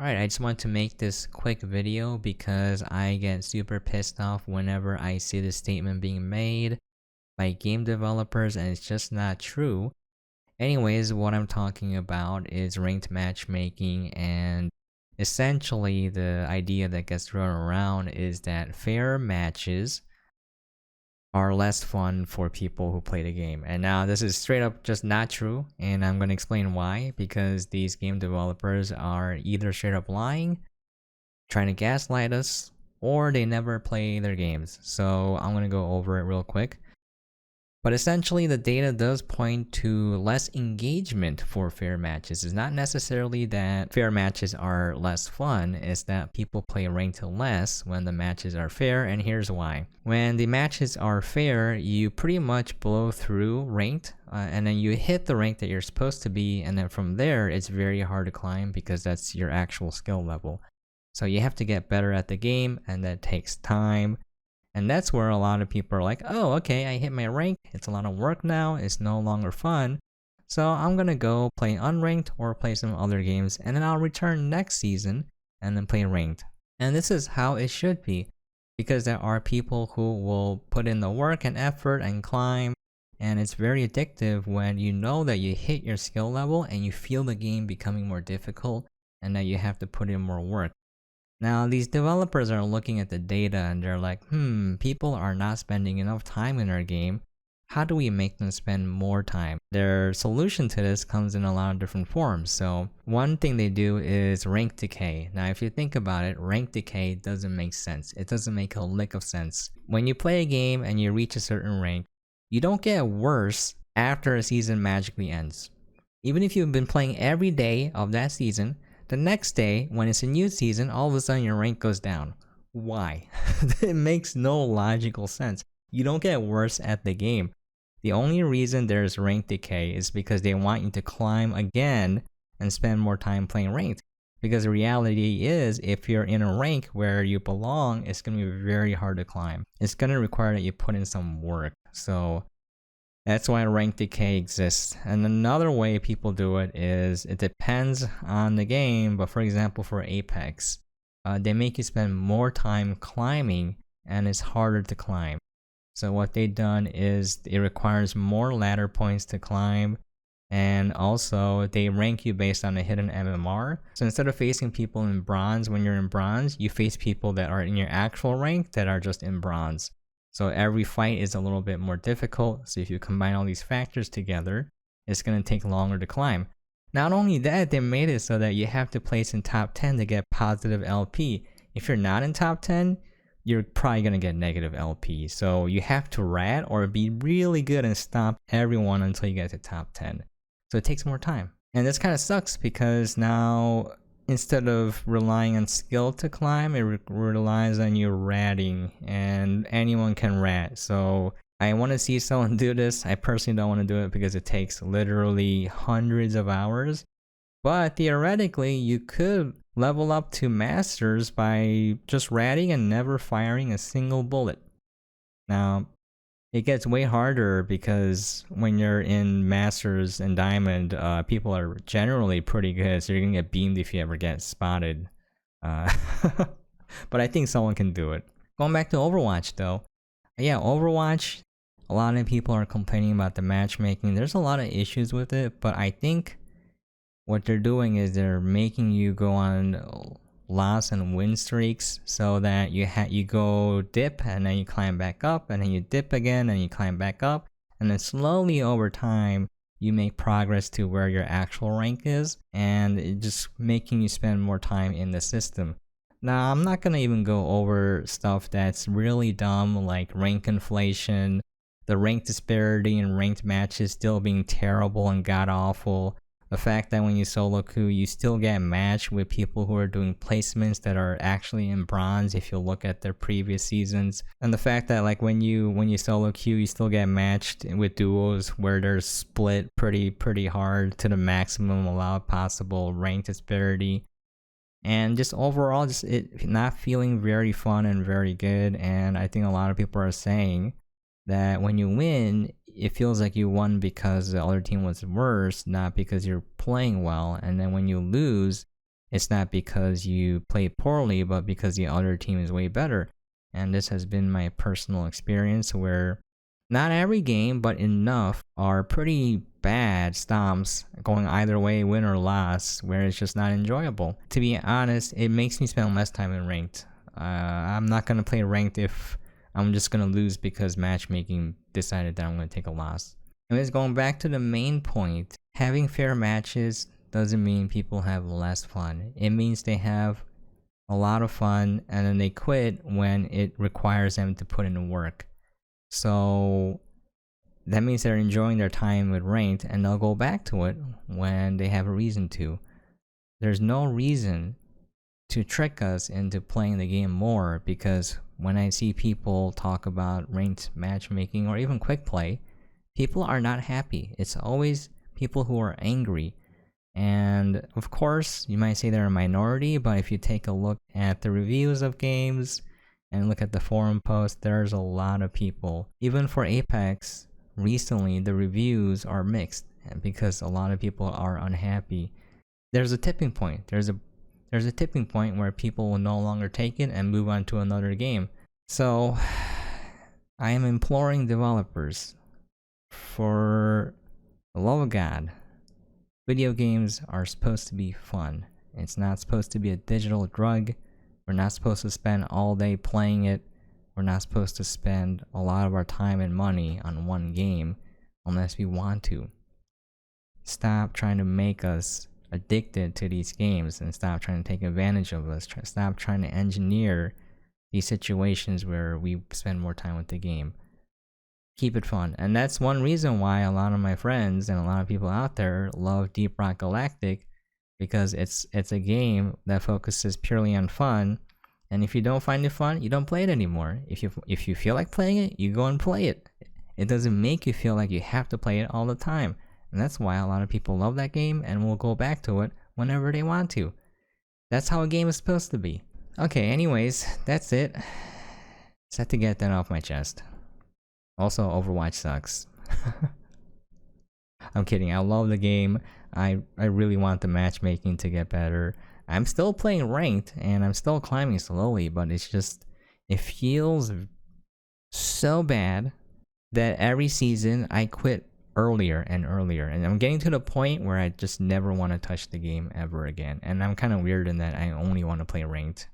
Alright, I just want to make this quick video because I get super pissed off whenever I see this statement being made by game developers and it's just not true. Anyways, what I'm talking about is ranked matchmaking, and essentially the idea that gets thrown around is that fair matches are less fun for people who play the game. And now this is straight up just not true, and I'm going to explain why, because these game developers are either straight up lying, trying to gaslight us, or they never play their games. So I'm going to go over it real quick. But essentially, the data does point to less engagement for fair matches. It's not necessarily that fair matches are less fun, it's that people play ranked less when the matches are fair, and here's why. When the matches are fair, you pretty much blow through ranked, and then you hit the rank that you're supposed to be, and then from there, it's very hard to climb because that's your actual skill level. So you have to get better at the game, and that takes time. And that's where a lot of people are like, oh, okay, I hit my rank, it's a lot of work now, it's no longer fun, so I'm gonna go play unranked or play some other games, and then I'll return next season and then play ranked. And this is how it should be, because there are people who will put in the work and effort and climb, and it's very addictive when you know that you hit your skill level and you feel the game becoming more difficult and that you have to put in more work. Now, these developers are looking at the data and they're like, people are not spending enough time in our game. How do we make them spend more time? Their solution to this comes in a lot of different forms. So one thing they do is rank decay. Now, if you think about it, rank decay doesn't make sense. It doesn't make a lick of sense. When you play a game and you reach a certain rank, you don't get worse after a season magically ends. Even if you've been playing every day of that season, the next day, when it's a new season, all of a sudden your rank goes down. Why? It makes no logical sense. You don't get worse at the game. The only reason there's rank decay is because they want you to climb again and spend more time playing ranked. Because the reality is, if you're in a rank where you belong, it's going to be very hard to climb. It's going to require that you put in some work. So that's why rank decay exists. And another way people do it is, it depends on the game, but for example for Apex, they make you spend more time climbing and it's harder to climb. So what they've done is it requires more ladder points to climb, and also they rank you based on a hidden MMR. So instead of facing people in bronze when you're in bronze, you face people that are in your actual rank that are just in bronze. So every fight is a little bit more difficult, so if you combine all these factors together, it's going to take longer to climb. Not only that, they made it so that you have to place in top 10 to get positive LP. If you're not in top 10, you're probably going to get negative LP. So you have to rat or be really good and stop everyone until you get to top 10. So it takes more time. And this kind of sucks because now, instead of relying on skill to climb, it relies on you ratting, and anyone can rat. So I want to see someone do this. I personally don't want to do it because it takes literally hundreds of hours. But theoretically, you could level up to masters by just ratting and never firing a single bullet. Now, it gets way harder because when you're in Masters and Diamond, people are generally pretty good, so you're gonna get beamed if you ever get spotted. But I think someone can do it. Going back to Overwatch though, yeah, Overwatch, a lot of people are complaining about the matchmaking. There's a lot of issues with it, but I think what they're doing is they're making you go on loss and win streaks so that you go dip and then you climb back up, and then you dip again and you climb back up, and then slowly over time you make progress to where your actual rank is, and it just making you spend more time in the system. Now, I'm not gonna even go over stuff that's really dumb like rank inflation, the rank disparity in ranked matches still being terrible and god awful. The fact that when you solo queue, you still get matched with people who are doing placements that are actually in bronze if you look at their previous seasons. And the fact that like when you solo queue, you still get matched with duos where they're split pretty hard to the maximum allowed possible rank disparity. And just overall, just it not feeling very fun and very good. And I think a lot of people are saying that when you win, it feels like you won because the other team was worse, not because you're playing well. And then when you lose, It's not because you play poorly, but because the other team is way better. And this has been my personal experience where not every game, but enough are pretty bad stomps going either way, win or loss, where it's just not enjoyable. To be honest, it makes me spend less time in ranked. I'm not going to play ranked if I'm just going to lose because matchmaking decided that I'm going to take a loss. Anyways, going back to the main point, having fair matches doesn't mean people have less fun. It means they have a lot of fun and then they quit when it requires them to put in the work. So that means they're enjoying their time with ranked and they'll go back to it when they have a reason to. There's no reason to trick us into playing the game more, because when I see people talk about ranked matchmaking or even quick play, people are not happy. It's always people who are angry. And of course, you might say they're a minority, but if you take a look at the reviews of games and look at the forum posts, there's a lot of people. Even for Apex, recently the reviews are mixed because a lot of people are unhappy. There's a tipping point. There's a tipping point where people will no longer take it and move on to another game. So I am imploring developers, for the love of God, video games are supposed to be fun. It's not supposed to be a digital drug. We're not supposed to spend all day playing it. We're not supposed to spend a lot of our time and money on one game unless we want to. Stop trying to make us addicted to these games and stop trying to take advantage of us. Stop trying to engineer these situations where we spend more time with the game. Keep it fun. And that's one reason why a lot of my friends and a lot of people out there love Deep Rock Galactic, because it's a game that focuses purely on fun. And if you don't find it fun, you don't play it anymore. If you feel like playing it, you go and play it. It doesn't make you feel like you have to play it all the time. And that's why a lot of people love that game and will go back to it whenever they want to. That's how a game is supposed to be. Okay, anyways, that's it. Just had to get that off my chest. Also, Overwatch sucks. I'm kidding. I love the game. I really want the matchmaking to get better. I'm still playing ranked and I'm still climbing slowly, but it's just, it feels so bad that every season I quit earlier and earlier, and I'm getting to the point where I just never want to touch the game ever again. And I'm kind of weird in that I only want to play ranked.